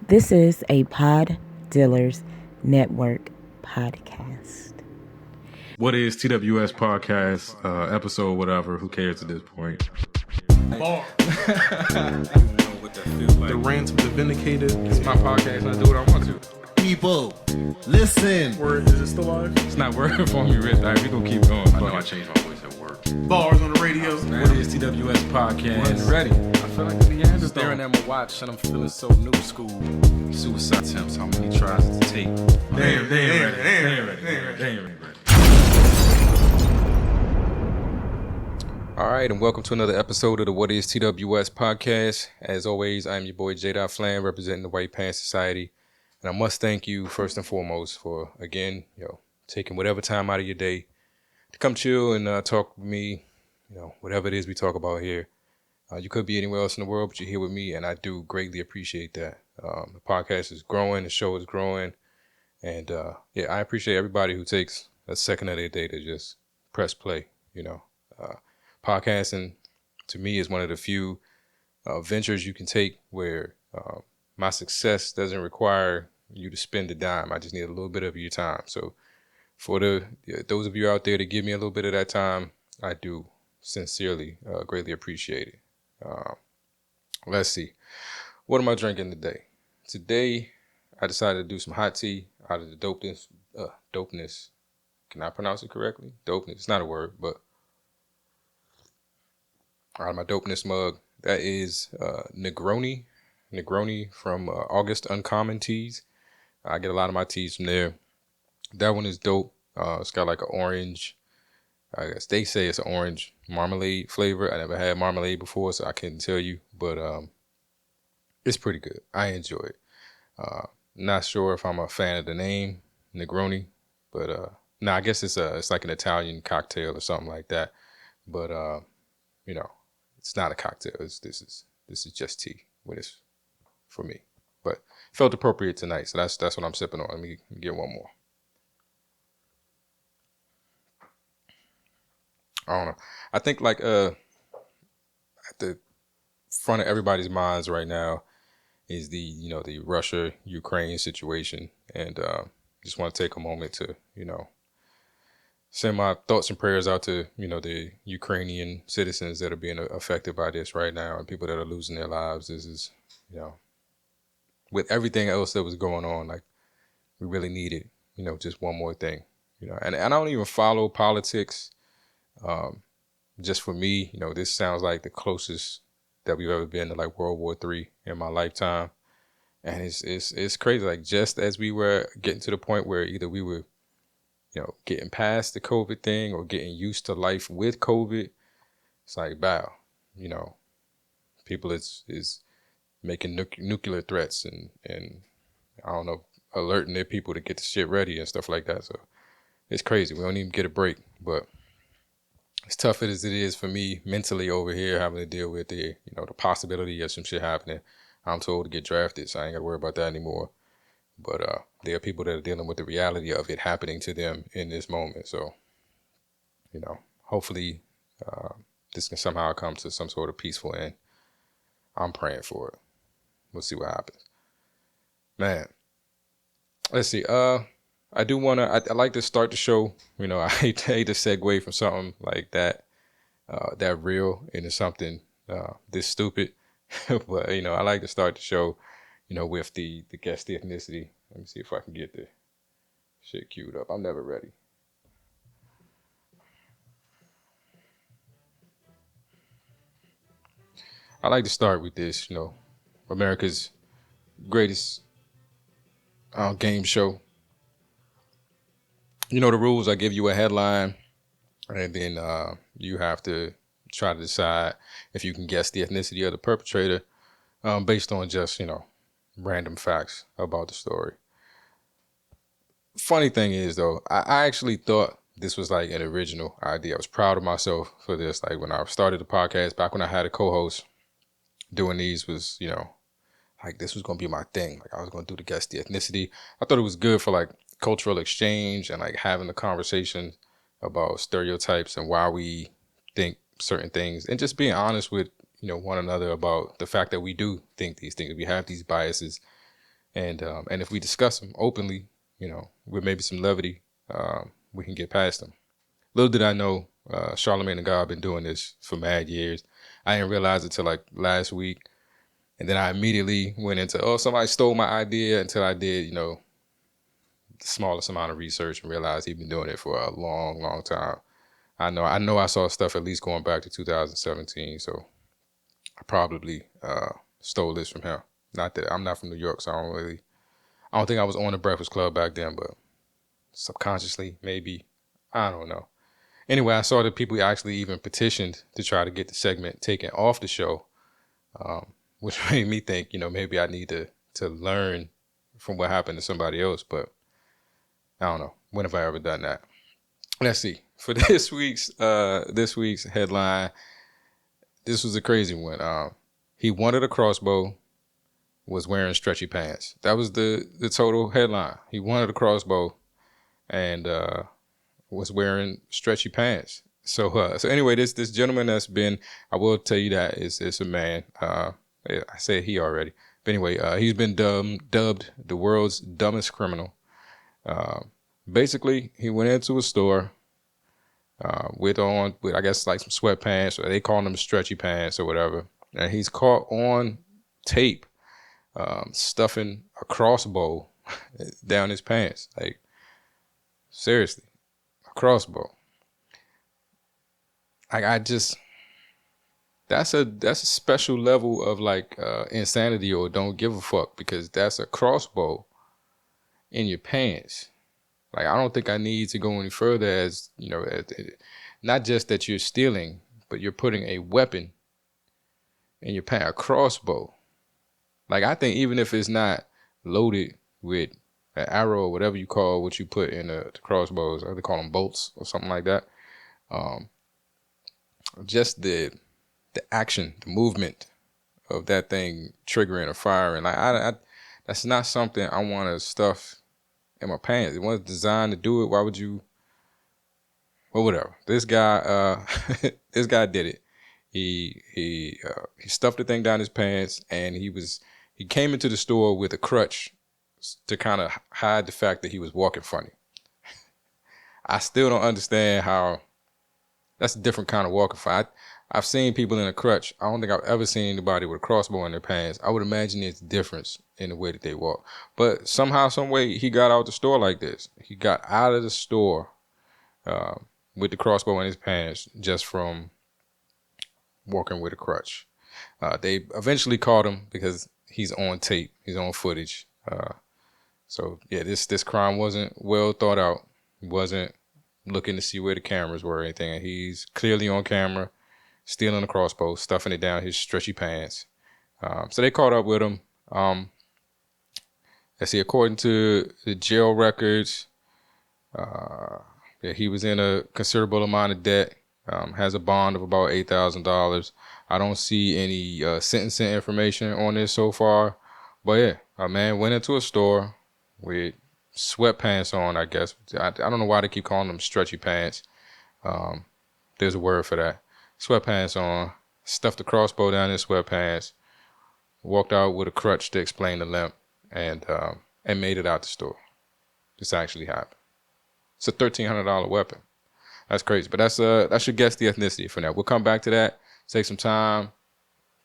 This is a Pod Dealers Network podcast. What is TWS podcast, episode, whatever, who cares at this point? Bar. The rants of the vindicated. It's my podcast and I do what I want to. People, listen. Word, is it still live? It's not working for me, Rich. All right, we gonna keep going. I know I changed my voice at work. Bars on the radio. What is TWS podcast? One's ready. I feel like the Neanderthal. Staring at my watch and I'm feeling so new school. Suicide attempts, how many tries to take? They ain't ready. All right, and welcome to another episode of the What is TWS podcast. As always, I'm your boy J. Flan, representing the White Pants Society. And I must thank you first and foremost for, again, taking whatever time out of your day to come chill and talk with me, whatever it is we talk about here. You could be anywhere else in the world, but you're here with me, and I do greatly appreciate that. The podcast is growing, the show is growing, and I appreciate everybody who takes a second of their day to just press play. Podcasting, to me, is one of the few ventures you can take where my success doesn't require you to spend a dime. I just need a little bit of your time. So for those of you out there that give me a little bit of that time, I do sincerely greatly appreciate it. Let's see. What am I drinking today? Today, I decided to do some hot tea out of the dopeness. Can I pronounce it correctly? Dopeness. It's not a word, but out of my dopeness mug. That is Negroni from August Uncommon Teas. I get a lot of my teas from there. That one is dope. It's got like an orange, I guess they say it's an orange marmalade flavor. I never had marmalade before, so I couldn't tell you, but it's pretty good. I enjoy it. Not sure if I'm a fan of the name Negroni, but I guess it's like an Italian cocktail or something like that. But it's not a cocktail. This is just tea when it's for me. But felt appropriate tonight, so that's what I'm sipping on. Let me get one more. I don't know. I think like at the front of everybody's minds right now is the Russia-Ukraine situation, and just want to take a moment to send my thoughts and prayers out to the Ukrainian citizens that are being affected by this right now, and people that are losing their lives. This is with everything else that was going on, like we really needed just one more thing, and I don't even follow politics. Just for me, this sounds like the closest that we've ever been to like World War III in my lifetime. And it's crazy. Like just as we were getting to the point where either we were, getting past the COVID thing or getting used to life with COVID, it's like, wow, people is making nuclear threats and I don't know, alerting their people to get the shit ready and stuff like that. So it's crazy. We don't even get a break, but as tough as it is for me mentally over here, having to deal with the possibility of some shit happening. I'm told to get drafted, so I ain't got to worry about that anymore. But there are people that are dealing with the reality of it happening to them in this moment. So, hopefully this can somehow come to some sort of peaceful end. I'm praying for it. We'll see what happens. Man, let's see. I do want to, I like to start the show, I hate to segue from something like that real into something this stupid. But, I like to start the show, with the guest ethnicity. Let me see if I can get the shit queued up. I'm never ready. I like to start with this, America's greatest game show. The rules. I give you a headline, and then you have to try to decide if you can guess the ethnicity of the perpetrator based on just, random facts about the story. Funny thing is, though, I actually thought this was like an original idea. I was proud of myself for this. Like when I started the podcast, back when I had a co-host, doing these was, like this was going to be my thing. Like I was going to do the guess the ethnicity. I thought it was good for like cultural exchange and like having the conversation about stereotypes and why we think certain things and just being honest with one another about the fact that we do think these things. We have these biases And if we discuss them openly, with maybe some levity, we can get past them. Little did I know, Charlamagne the God been doing this for mad years. I didn't realize it till like last week. And then I immediately went into, somebody stole my idea, until I did, the smallest amount of research and realized he'd been doing it for a long, long time. I know I saw stuff at least going back to 2017. So I probably stole this from him. Not that I'm not from New York, so I don't think I was on the Breakfast Club back then, but subconsciously, maybe, I don't know. Anyway, I saw that people actually even petitioned to try to get the segment taken off the show, which made me think, maybe I need to learn from what happened to somebody else, but I don't know. When have I ever done that? Let's see. For this week's headline, this was a crazy one. He wanted a crossbow, was wearing stretchy pants. That was the total headline. He wanted a crossbow and was wearing stretchy pants. So anyway, this gentleman that's been, I will tell you that it's a man. I said he already. But anyway, he's been dubbed the world's dumbest criminal. Basically, he went into a store with I guess like some sweatpants, or they call them stretchy pants or whatever. And he's caught on tape stuffing a crossbow down his pants. Like, seriously, a crossbow. That's a special level of like insanity, or don't give a fuck, because that's a crossbow in your pants. Like, I don't think I need to go any further, as not just that you're stealing, but you're putting a weapon in your pants, a crossbow. Like, I think even if it's not loaded with an arrow or whatever you call what you put in the crossbows, or they call them bolts or something like that. Just the action, the movement of that thing triggering or firing. Like, I that's not something I want to stuff in my pants. It wasn't designed to do it. Why would you? Well, whatever. This guy, this guy did it. He stuffed the thing down his pants, and he came into the store with a crutch to kind of hide the fact that he was walking funny. I still don't understand how. That's a different kind of walking funny. I've seen people in a crutch. I don't think I've ever seen anybody with a crossbow in their pants. I would imagine it's a difference in the way that they walk. But somehow, some way, he got out the store like this. He got out of the store with the crossbow in his pants just from walking with a crutch. They eventually caught him because he's on tape. He's on footage. So yeah, this crime wasn't well thought out. He wasn't looking to see where the cameras were or anything. And he's clearly on camera, stealing a crossbow, stuffing it down his stretchy pants. So they caught up with him. Let's see, according to the jail records, he was in a considerable amount of debt, has a bond of about $8,000. I don't see any sentencing information on this so far. But yeah, a man went into a store with sweatpants on, I guess. I don't know why they keep calling them stretchy pants. There's a word for that. Sweatpants on, stuffed the crossbow down his sweatpants, walked out with a crutch to explain the limp, and made it out the store. This actually happened. It's a $1,300 weapon. That's crazy. But I should guess the ethnicity for that. We'll come back to that. Take some time,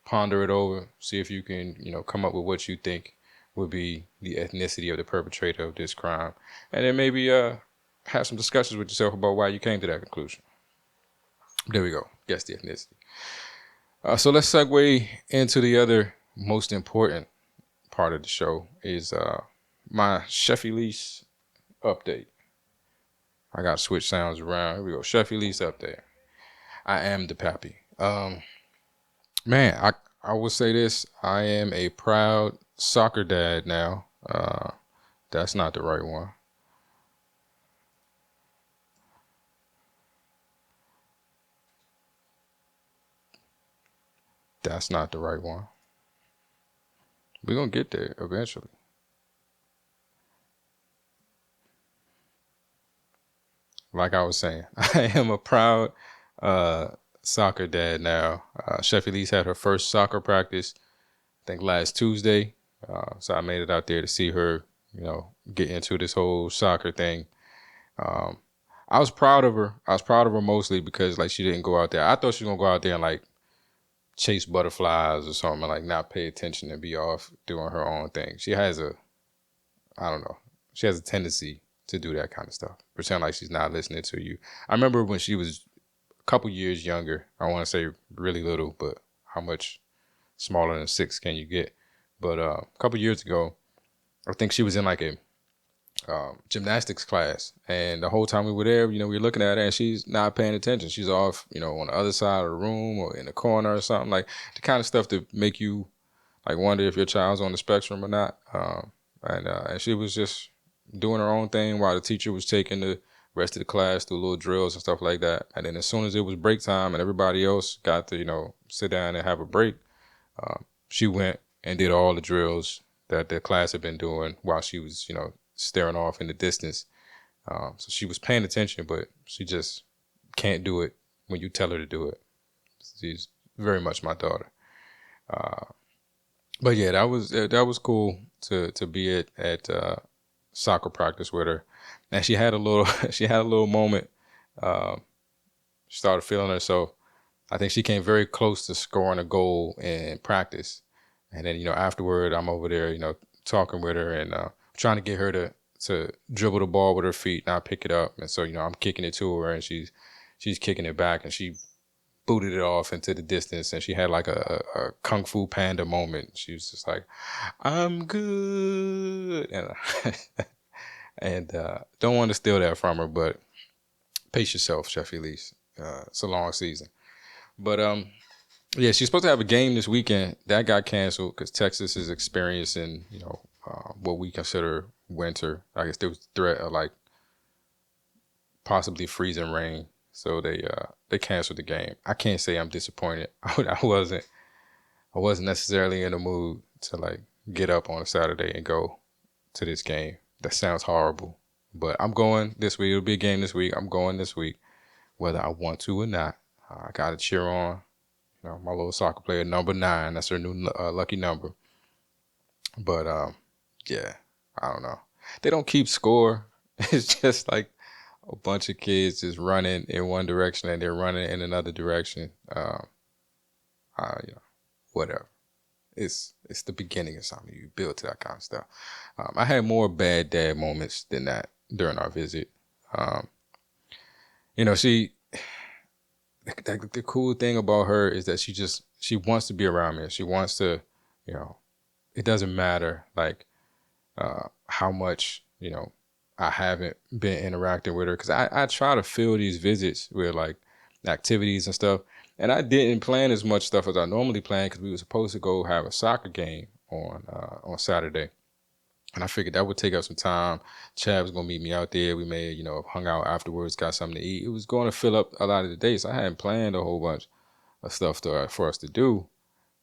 ponder it over, see if you can, come up with what you think would be the ethnicity of the perpetrator of this crime. And then maybe have some discussions with yourself about why you came to that conclusion. There we go. Guess the ethnicity. So let's segue into the other most important part of the show is my Chef Elise update. I got to switch sounds around. Here we go. Chef Elise update. I am the pappy. Man, I will say this. I am a proud soccer dad now. That's not the right one. That's not the right one. We're going to get there eventually. Like I was saying, I am a proud soccer dad now. Chef Elise had her first soccer practice, I think last Tuesday. So I made it out there to see her, get into this whole soccer thing. I was proud of her. I was proud of her mostly because like she didn't go out there. I thought she was gonna go out there and like chase butterflies or something, like not pay attention and be off doing her own thing. I don't know, she has a tendency to do that kind of stuff. Pretend like she's not listening to you. I remember when she was a couple years younger. I want to say really little, but how much smaller than 6 can you get? But a couple years ago, I think she was in like a gymnastics class, and the whole time we were there, we were looking at her and she's not paying attention. She's off, on the other side of the room or in the corner or something, like the kind of stuff that make you like wonder if your child's on the spectrum or not. And she was just doing her own thing while the teacher was taking the rest of the class through little drills and stuff like that. And then as soon as it was break time and everybody else got to, sit down and have a break, she went and did all the drills that the class had been doing while she was, staring off in the distance. So she was paying attention, but she just can't do it when you tell her to do it. She's very much my daughter. But yeah, that was cool to be at soccer practice with her, and she had a little she had a little moment. She started feeling herself. I think she came very close to scoring a goal in practice, and then afterward, I'm over there talking with her and trying to get her to dribble the ball with her feet, not pick it up, and so I'm kicking it to her, and she's kicking it back, and she booted it off into the distance, and she had like a Kung Fu Panda moment. She was just like, I'm good. And don't want to steal that from her, but pace yourself, Chef Elise. It's a long season. But yeah, she's supposed to have a game this weekend. That got canceled because Texas is experiencing, what we consider winter. I guess there was threat of like possibly freezing rain. So they canceled the game. I can't say I'm disappointed. I wasn't necessarily in the mood to like get up on a Saturday and go to this game. That sounds horrible, but I'm going this week. It'll be a game this week. I'm going this week, whether I want to or not. I got to cheer on, my little soccer player, number 9. That's her new lucky number. But yeah, I don't know. They don't keep score. It's just like a bunch of kids just running in one direction and they're running in another direction. Whatever. It's the beginning of something. You build to that kind of stuff. I had more bad dad moments than that during our visit. The cool thing about her is that she wants to be around me. She wants to, it doesn't matter like how much, I haven't been interacting with her, because I try to fill these visits with like activities and stuff. And I didn't plan as much stuff as I normally plan because we were supposed to go have a soccer game on Saturday. And I figured that would take up some time. Chad was going to meet me out there. We may, hung out afterwards, got something to eat. It was going to fill up a lot of the days. I hadn't planned a whole bunch of stuff for us to do.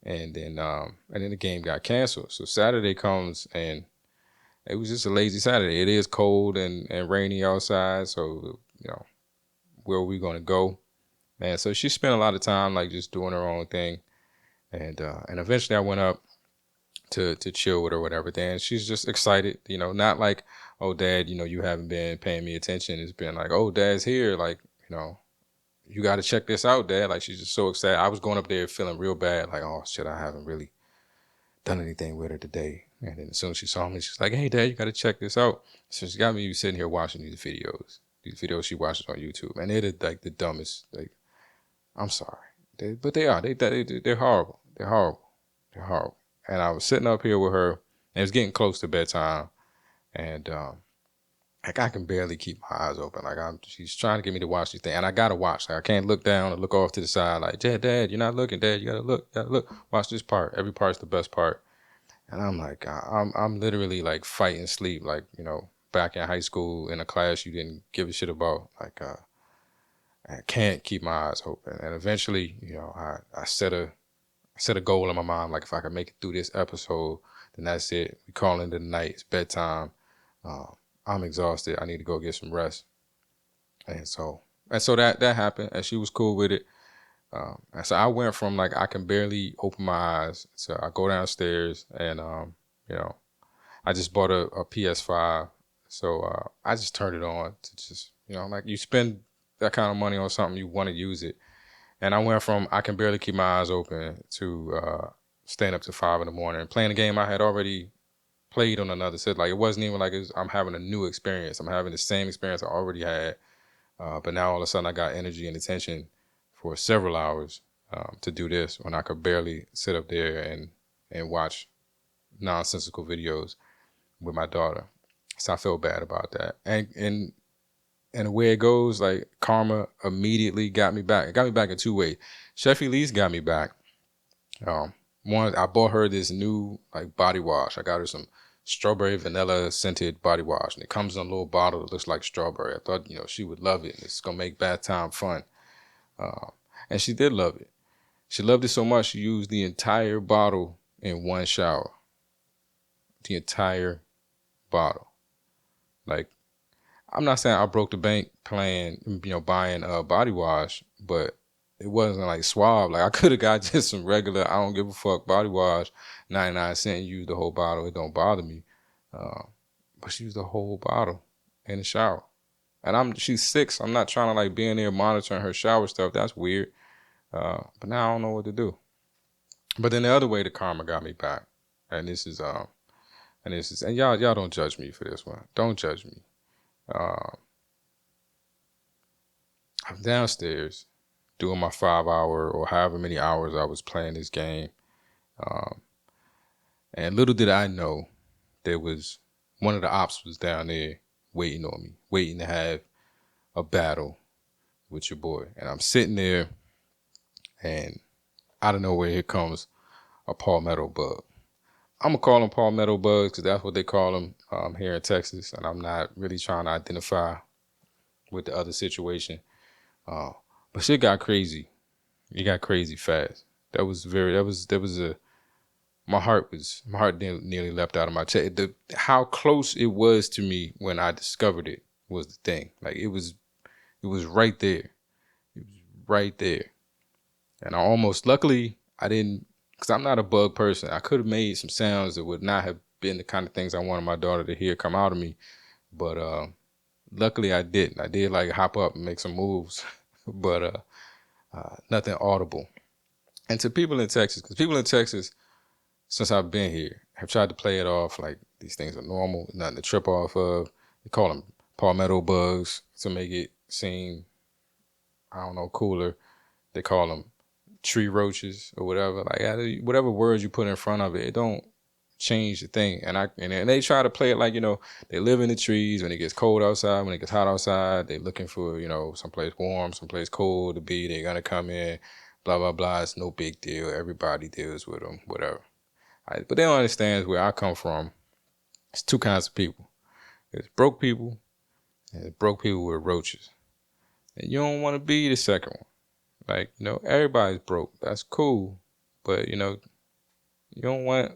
And then the game got canceled. So Saturday comes and it was just a lazy Saturday. It is cold and rainy outside. So, where are we going to go? And so she spent a lot of time like just doing her own thing. And eventually I went up to chill with her, whatever. Then she's just excited, not like, oh, Dad, you haven't been paying me attention. It's been like, oh, Dad's here. Like, you got to check this out, Dad. Like, she's just so excited. I was going up there feeling real bad. Like, oh, shit, I haven't really done anything with her today. And then as soon as she saw me, she's like, hey, Dad, you got to check this out. So she got me sitting here watching these videos she watches on YouTube. And they're like the dumbest. Like, I'm sorry. But they are. They're horrible. They're horrible. They're horrible. And I was sitting up here with her, and it was getting close to bedtime. And like I can barely keep my eyes open. Like she's trying to get me to watch these things. And I got to watch. Like I can't look down and look off to the side. Like, Dad, you're not looking. Dad, you got to look. Watch this part. Every part's the best part. And I'm like, I'm literally like fighting sleep. Like, back in high school in a class you didn't give a shit about. Like, I can't keep my eyes open. And eventually, I set a goal in my mind. Like, if I could make it through this episode, then that's it. We call it the night. It's bedtime. I'm exhausted. I need to go get some rest. And so that happened, and she was cool with it. And so I went from like I can barely open my eyes. So I go downstairs and You know, I just bought a PS5, so I just turned it on to just, like you spend that kind of money on something, you want to use it. And I went from I can barely keep my eyes open to staying up to 5 in the morning and playing a game I had already played on another set. Like it wasn't even like I'm having a new experience. I'm having the same experience I already had, but now all of a sudden I got energy and attention for several hours to do this when I could barely sit up there and watch nonsensical videos with my daughter. So I feel bad about that. And the way it goes, like karma immediately got me back. It got me back in two ways. Chef Elise got me back. One, I bought her this new like body wash. I got her some strawberry vanilla scented body wash, and it comes in a little bottle that looks like strawberry. I thought she would love it. It's gonna make bath time fun, and she did love it. She loved it so much she used the entire bottle in one shower. The entire bottle. Like, I'm not saying I broke the bank buying a body wash, but it wasn't like Suave. Like I could have got just some regular, I don't give a fuck body wash, 99 cents, and used the whole bottle. It don't bother me. But she used the whole bottle in the shower. And she's 6. I'm not trying to like be in there monitoring her shower stuff. That's weird. But now I don't know what to do. But then the other way the karma got me back. And this is and y'all don't judge me for this one. Don't judge me. I'm downstairs doing my 5 hour or however many hours I was playing this game. And little did I know there was one of the ops was down there waiting on me, waiting to have a battle with your boy. And I'm sitting there and out of nowhere here comes a palmetto bug. I'm going to call them palmetto bugs because that's what they call them here in Texas. And I'm not really trying to identify with the other situation. But shit got crazy. It got crazy fast. My heart nearly left out of my chest. How close it was to me when I discovered it was the thing. Like it was right there. It was right there. And luckily I didn't, because I'm not a bug person. I could have made some sounds that would not have been the kind of things I wanted my daughter to hear come out of me. But luckily I didn't. I did like hop up and make some moves, but nothing audible. And to people in Texas, because people in Texas, since I've been here, have tried to play it off like these things are normal, nothing to trip off of. They call them palmetto bugs to make it seem, I don't know, cooler. They call them tree roaches or whatever. Like whatever words you put in front of it, it don't change the thing. And they try to play it like, they live in the trees when it gets cold outside, when it gets hot outside, they looking for, someplace warm, someplace cold to be. They're gonna come in, blah, blah, blah. It's no big deal. Everybody deals with them, whatever. But they don't understand where I come from. It's two kinds of people. There's broke people and there's broke people with roaches. And you don't want to be the second one. Like, everybody's broke. That's cool. But, you don't want,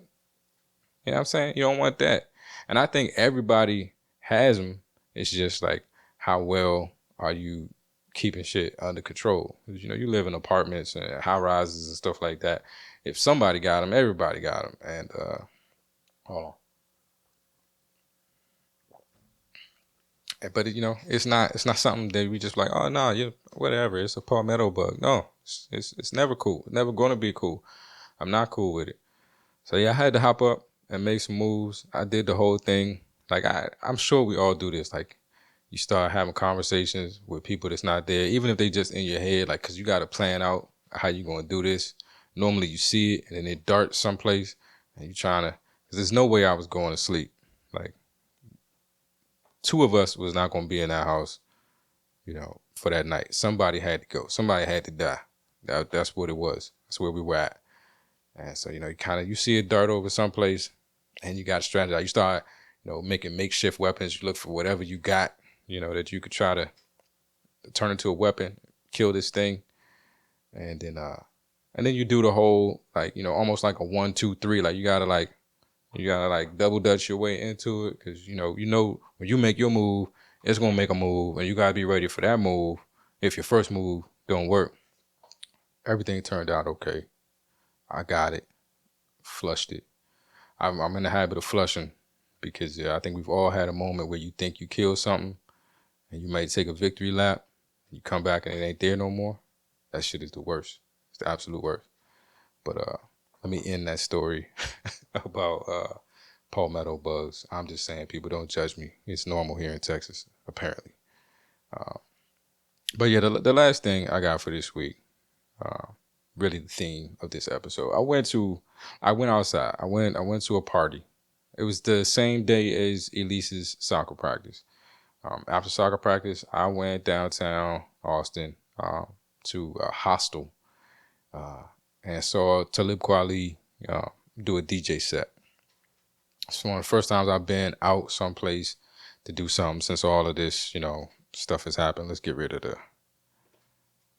you know what I'm saying? You don't want that. And I think everybody has them. It's just like, how well are you keeping shit under control? Because, you live in apartments and high rises and stuff like that. If somebody got them, everybody got them. And, hold on. But it's not something that we just like, oh no, whatever. It's a palmetto bug. No, it's never cool. It's never gonna be cool. I'm not cool with it. So yeah, I had to hop up and make some moves. I did the whole thing. Like I'm sure we all do this. Like you start having conversations with people that's not there, even if they just in your head. Like, cause you got to plan out how you gonna do this. Normally you see it and then it darts someplace, and you trying to. Cause there's no way I was going to sleep. Like. 2 of us was not going to be in that house, for that night. Somebody had to go. Somebody had to die. That's what it was. That's where we were at. And so, you see it dart over someplace and you got to strategize. You start, making makeshift weapons. You look for whatever you got, that you could try to turn into a weapon, kill this thing. And then you do the whole, like, almost like a 1, 2, 3. Like you gotta double dutch your way into it, because when you make your move, it's gonna make a move, and you gotta be ready for that move. If your first move don't work, everything turned out okay. I got it, flushed it. I'm in the habit of flushing because I think we've all had a moment where you think you killed something and you might take a victory lap. You come back and it ain't there no more. That shit is the worst. It's the absolute worst. But let me end that story about palmetto bugs. I'm just saying, people don't judge me. It's normal here in Texas, apparently. But yeah, the last thing I got for this week, really the theme of this episode. I went outside. I went to a party. It was the same day as Elise's soccer practice. After soccer practice, I went downtown Austin to a hostel and saw Talib Kweli do a DJ set. It's one of the first times I've been out someplace to do something since all of this, stuff has happened. Let's get rid of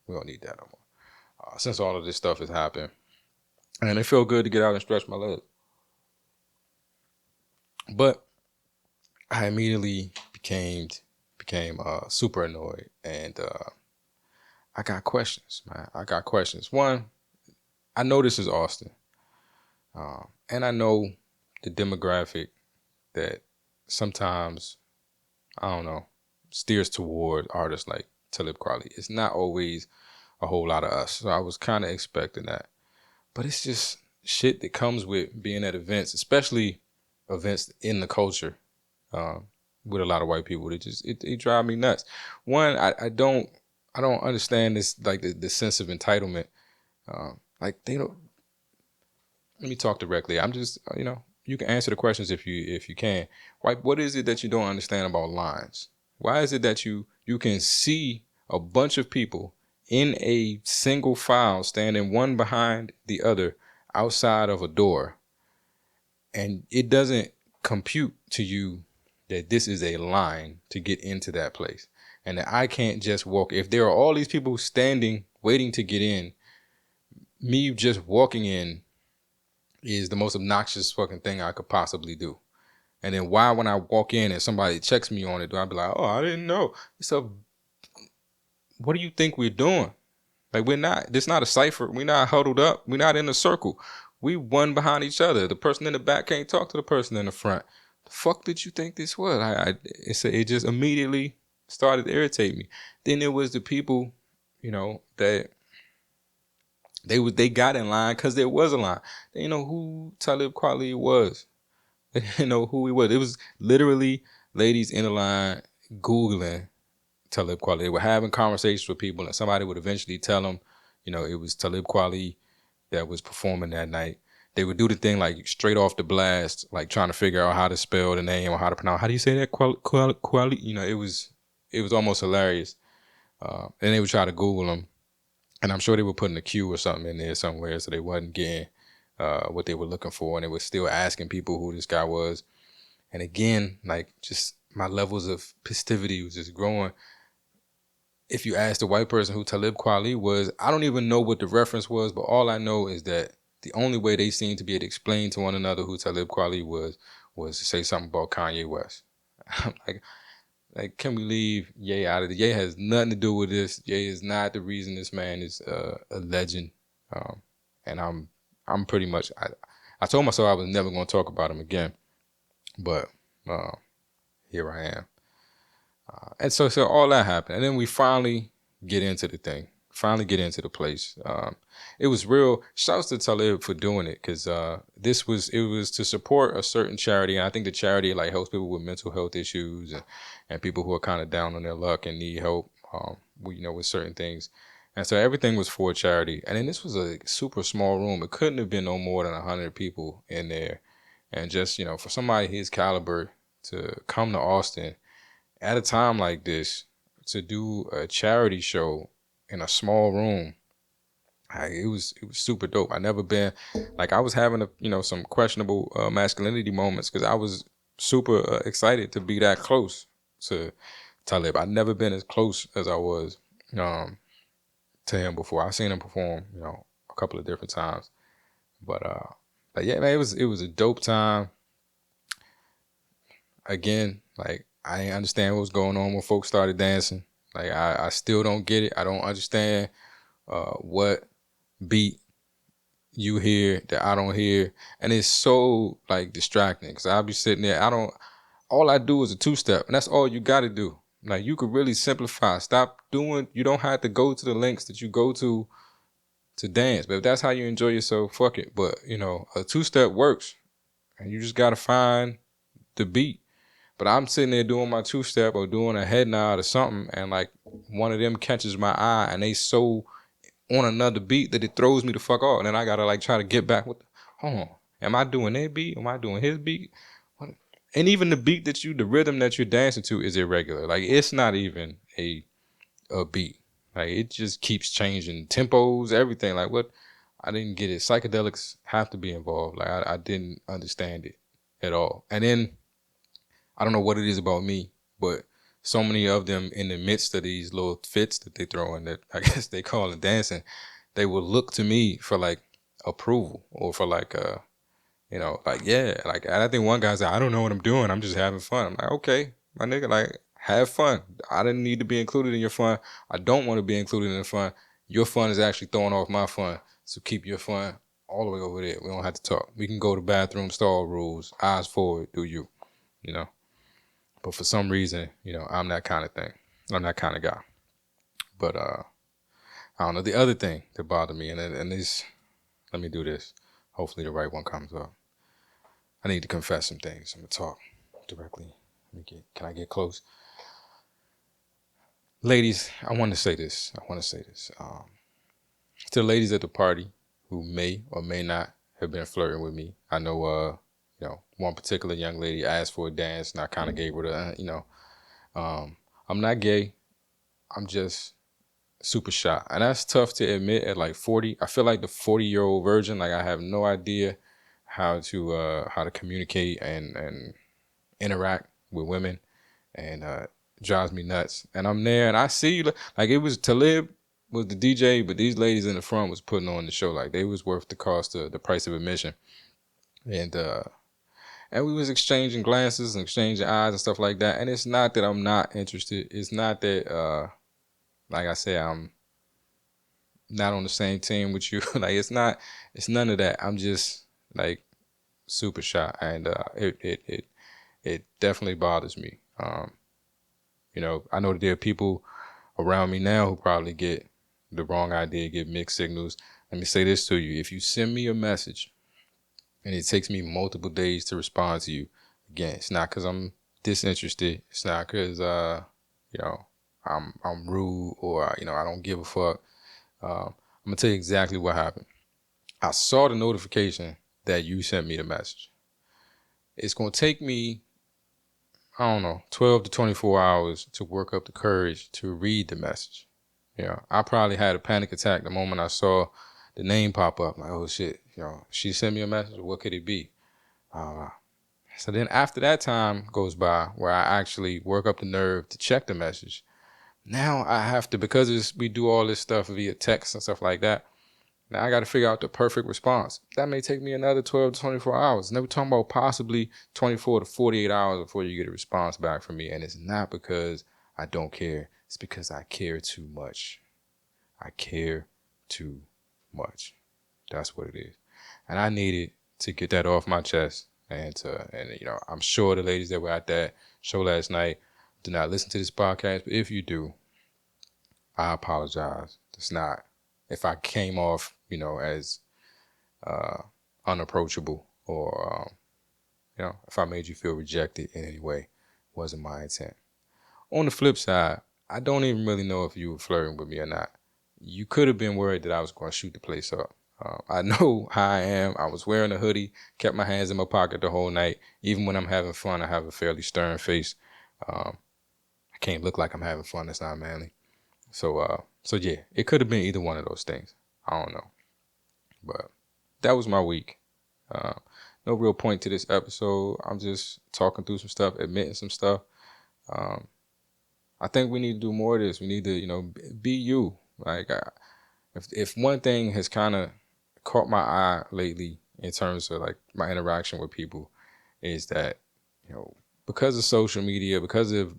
we don't need that no more. Since all of this stuff has happened. And it felt good to get out and stretch my legs. But I immediately became super annoyed. And I got questions, man. I got questions. One, I know this is Austin. And I know the demographic that sometimes, I don't know, steers toward artists like Talib Kweli. It's not always a whole lot of us. So I was kind of expecting that. But it's just shit that comes with being at events, especially events in the culture with a lot of white people. It drive me nuts. One, I don't understand this, like the sense of entitlement. Like they don't. Let me talk directly. I'm just, you can answer the questions if you can. What is it that you don't understand about lines? Why is it that you can see a bunch of people in a single file standing one behind the other outside of a door, and it doesn't compute to you that this is a line to get into that place, and that I can't just walk? If there are all these people standing waiting to get in, me just walking in is the most obnoxious fucking thing I could possibly do. And then why, when I walk in and somebody checks me on it, do I be like, oh, I didn't know? What do you think we're doing? Like, it's not a cipher. We're not huddled up. We're not in a circle. We one behind each other. The person in the back can't talk to the person in the front. The fuck did you think this was? It just immediately started to irritate me. Then it was the people, that they got in line because there was a line. They didn't know who Talib Kweli was. They didn't know who he was. It was literally ladies in the line Googling Talib Kweli. They were having conversations with people, and somebody would eventually tell them, it was Talib Kweli that was performing that night. They would do the thing like straight off the blast, like trying to figure out how to spell the name or how to pronounce. How do you say that? Kweli? It was almost hilarious. And they would try to Google them. And I'm sure they were putting a Q or something in there somewhere, so they wasn't getting what they were looking for. And they were still asking people who this guy was. And again, like, just my levels of festivity was just growing. If you ask the white person who Talib Kweli was, I don't even know what the reference was, but all I know is that the only way they seemed to be able to explain to one another who Talib Kweli was to say something about Kanye West. Like, can we leave Ye out of it? Ye has nothing to do with this. Ye is not the reason this man is a legend. And I'm pretty much, I told myself I was never going to talk about him again. But here I am. And so all that happened. And then we finally get into the thing. Finally get into the place. It was real. Shouts to Talib for doing it, because it was to support a certain charity. And I think the charity helps people with mental health issues and people who are kind of down on their luck and need help, with certain things. And so everything was for charity. And then this was a super small room. It couldn't have been no more than 100 people in there. And just, for somebody his caliber to come to Austin at a time like this to do a charity show in a small room, it was super dope. I never been, I was having some questionable masculinity moments because I was super excited to be that close to Talib. I'd never been as close as I was to him before. I've seen him perform, a couple of different times, but yeah, man, it was a dope time. Again, I didn't understand what was going on when folks started dancing. I still don't get it. I don't understand what beat, you hear that I don't hear, and it's so like distracting because I'll be sitting there. All I do is a 2-step, and that's all you got to do. Like you could really simplify. Stop doing. You don't have to go to the links that you go to dance. But if that's how you enjoy yourself, fuck it. But a 2-step works, and you just gotta find the beat. But I'm sitting there doing my 2-step or doing a head nod or something, and like one of them catches my eye, and they so on another beat that it throws me the fuck off. And then I gotta like try to get back with hold on. Am I doing their beat? Am I doing his beat? And even the beat the rhythm that you're dancing to is irregular. Like it's not even a beat. Like it just keeps changing tempos, everything. Like what? I didn't get it. Psychedelics have to be involved. Like I didn't understand it at all. And then I don't know what it is about me, but so many of them in the midst of these little fits that they throw in that I guess they call it dancing, they will look to me for like approval or for like like yeah, like and I think one guy said, I don't know what I'm doing. I'm just having fun. I'm like, okay, my nigga, like have fun. I didn't need to be included in your fun. I don't want to be included in the fun. Your fun is actually throwing off my fun. So keep your fun all the way over there. We don't have to talk. We can go to bathroom stall rules. Eyes forward, do you, you know. But for some reason, I'm that kind of thing. I'm that kind of guy. But I don't know. The other thing that bothered me, and this, let me do this. Hopefully the right one comes up. I need to confess some things. I'm gonna talk directly. Can I get close? Ladies, I want to say this. To the ladies at the party who may or may not have been flirting with me. I know, one particular young lady asked for a dance, and I kind of gave her the, I'm not gay. I'm just super shy, and that's tough to admit at like 40. I feel like the 40-year-old virgin. Like I have no idea how to communicate and interact with women, and drives me nuts. And I'm there, and I see like it was Talib was the DJ, but these ladies in the front was putting on the show. Like they was worth the cost of the price of admission, and we was exchanging glances and exchanging eyes and stuff like that. And it's not that I'm not interested. It's not that like I said, I'm not on the same team with you. Like it's none of that. I'm just like super shy, and it definitely bothers me. I know that there are people around me now who probably get the wrong idea, get mixed signals. Let me say this to you. If you send me a message and it takes me multiple days to respond to you, again, it's not because I'm disinterested. It's not because, I'm rude or, I don't give a fuck. I'm going to tell you exactly what happened. I saw the notification that you sent me the message. It's going to take me, I don't know, 12 to 24 hours to work up the courage to read the message. I probably had a panic attack the moment I saw the name pop up. Like, oh shit, she sent me a message. What could it be? So then after that time goes by where I actually work up the nerve to check the message. Now I have to, because we do all this stuff via text and stuff like that, now I got to figure out the perfect response. That may take me another 12 to 24 hours. And then we're talking about possibly 24 to 48 hours before you get a response back from me. And it's not because I don't care. It's because I care too much. I care too much. That's what it is. And I needed to get that off my chest. And I'm sure the ladies that were at that show last night do not listen to this podcast. But if you do, I apologize. It's not, if I came off, as unapproachable or, if I made you feel rejected in any way, wasn't my intent. On the flip side, I don't even really know if you were flirting with me or not. You could have been worried that I was going to shoot the place up. I know how I am. I was wearing a hoodie, kept my hands in my pocket the whole night. Even when I'm having fun, I have a fairly stern face. I can't look like I'm having fun. That's not manly. So yeah, it could have been either one of those things. I don't know. But that was my week. No real point to this episode. I'm just talking through some stuff, admitting some stuff. I think we need to do more of this. We need to, be you. Like, if one thing has kind of caught my eye lately in terms of like my interaction with people, is that, because of social media, because of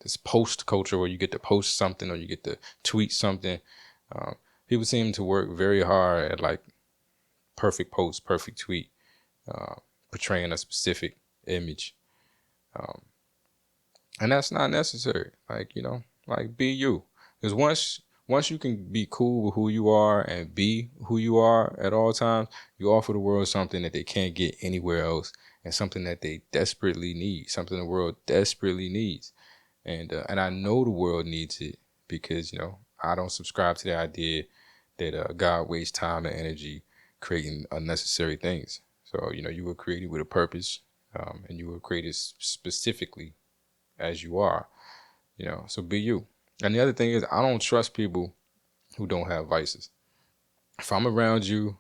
this post culture where you get to post something or you get to tweet something, people seem to work very hard at like perfect post, perfect tweet, portraying a specific image. And that's not necessary. Like, like be you. Because once you can be cool with who you are and be who you are at all times, you offer the world something that they can't get anywhere else, and something that they desperately need, something the world desperately needs. And I know the world needs it because, I don't subscribe to the idea that God wastes time and energy creating unnecessary things. So, you were created with a purpose, and you were created specifically as you are, so be you. And the other thing is, I don't trust people who don't have vices. If I'm around you,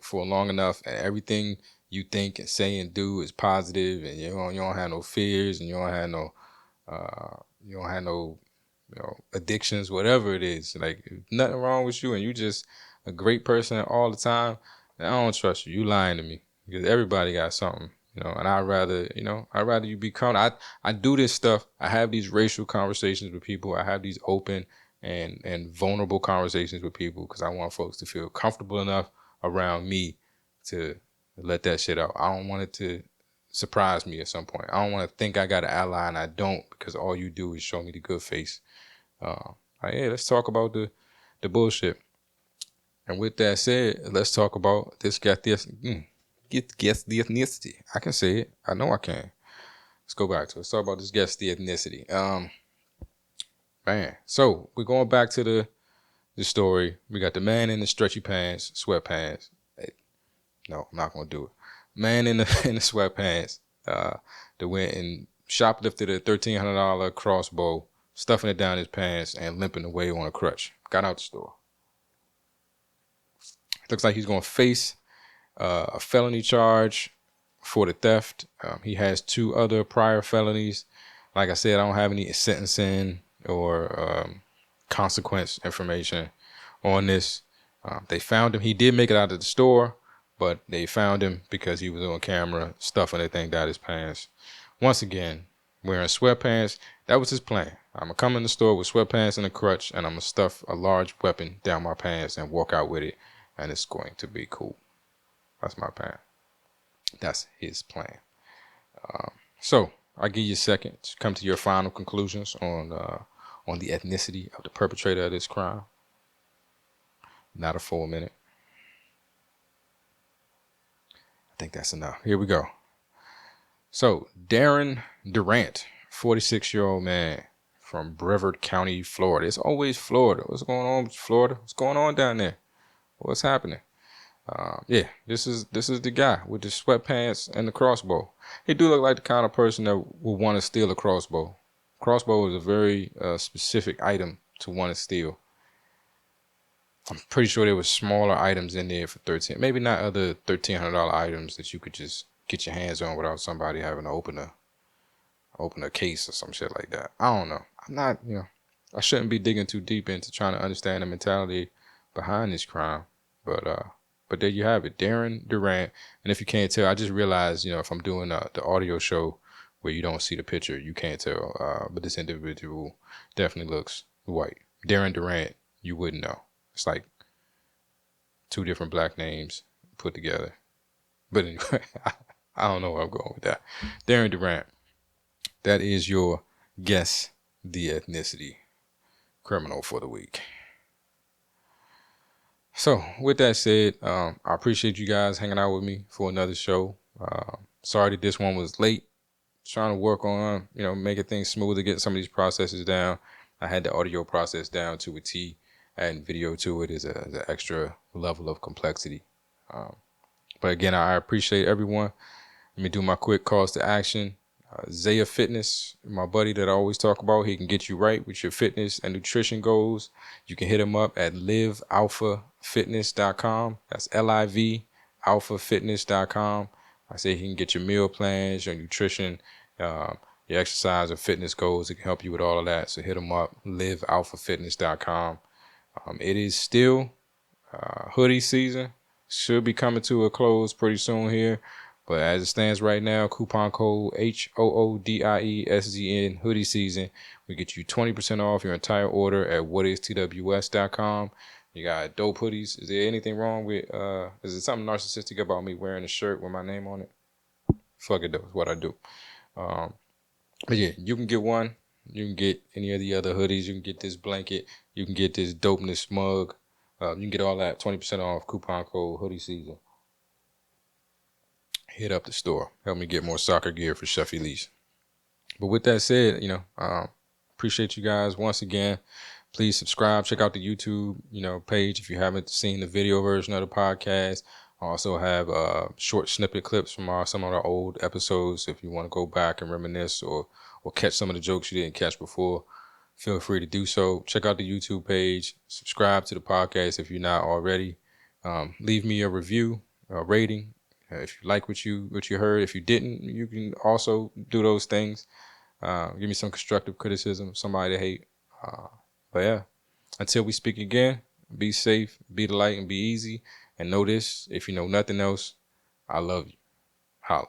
for long enough, and everything you think and say and do is positive, and you don't have no fears, and you don't have no addictions, whatever it is, like nothing wrong with you, and you just a great person all the time, then I don't trust you. You lying to me, because everybody got something, and I'd rather you be calm. I do this stuff. I have these racial conversations with people. I have these open and vulnerable conversations with people because I want folks to feel comfortable enough around me to let that shit out. I don't want it to surprise me at some point. I don't want to think I got an ally and I don't, because all you do is show me the good face. Hey, let's talk about the bullshit. And with that said, let's talk about this guess the ethnicity. I can say it. I know I can. Let's go back to it. Let's talk about this guess the ethnicity. Man. So we're going back to the story. We got the man in the stretchy pants, sweatpants. Hey, no, I'm not gonna do it. Man in the sweatpants. That went and shoplifted a $1,300 crossbow, stuffing it down his pants and limping away on a crutch. Got out the store. Looks like he's going to face a felony charge for the theft. He has 2 other prior felonies. Like I said, I don't have any sentencing or consequence information on this. They found him. He did make it out of the store, but they found him because he was on camera stuffing that thing down his pants. Once again, wearing sweatpants. That was his plan. I'm going to come in the store with sweatpants and a crutch, and I'm going to stuff a large weapon down my pants and walk out with it, and it's going to be cool. That's my plan. That's his plan. So I'll give you a second to come to your final conclusions on the ethnicity of the perpetrator of this crime. Not a full minute. I think that's enough. Here we go. So Darren Durant, 46-year-old man from Brevard County, Florida. It's always Florida. What's going on with Florida? What's going on down there? What's happening? This is the guy with the sweatpants and the crossbow. He do look like the kind of person that would want to steal a crossbow. Crossbow is a very specific item to want to steal. I'm pretty sure there was smaller items in there for $13. Maybe not other $1,300 items that you could just get your hands on without somebody having to open a case or some shit like that. I don't know. I'm not, I shouldn't be digging too deep into trying to understand the mentality behind this crime. But there you have it, Darren Durant. And if you can't tell, I just realized, if I'm doing the audio show where you don't see the picture, you can't tell. But this individual definitely looks white. Darren Durant, you wouldn't know. It's like 2 different black names put together. But anyway, I don't know where I'm going with that. Darren Durant, that is your guess the ethnicity criminal for the week. So with that said, I appreciate you guys hanging out with me for another show. Sorry that this one was late. Trying to work on, making things smoother, getting some of these processes down. I had the audio process down to a T. Adding video to it is an extra level of complexity. But again, I appreciate everyone. Let me do my quick calls to action. Zaya Fitness, my buddy that I always talk about, he can get you right with your fitness and nutrition goals. You can hit him up at livealphafitness.com. That's LIV alphafitness.com. I say he can get your meal plans, your nutrition, your exercise or fitness goals. It can help you with all of that. So hit him up, livealphafitness.com. It is still hoodie season. Should be coming to a close pretty soon here. But as it stands right now, coupon code HOODIESZN hoodie season. We get you 20% off your entire order at whatistws.com. You got dope hoodies. Is there anything wrong with is it something narcissistic about me wearing a shirt with my name on it? Fuck it though, it's what I do. But yeah, you can get one. You can get any of the other hoodies. You can get this blanket. You can get this dopeness mug. You can get all that 20% off, coupon code hoodie season. Hit up the store. Help me get more soccer gear for Chef Elise. But with that said, appreciate you guys once again. Please subscribe. Check out the YouTube, page if you haven't seen the video version of the podcast. I also have short snippet clips from some of our old episodes. If you want to go back and reminisce or catch some of the jokes you didn't catch before, feel free to do so. Check out the YouTube page. Subscribe to the podcast if you're not already. Leave me a review, a rating. If you like what you heard. If you didn't, you can also do those things. Give me some constructive criticism, somebody to hate. But yeah, until we speak again, be safe, be the light, and be easy. And know this, if you know nothing else, I love you. Holla.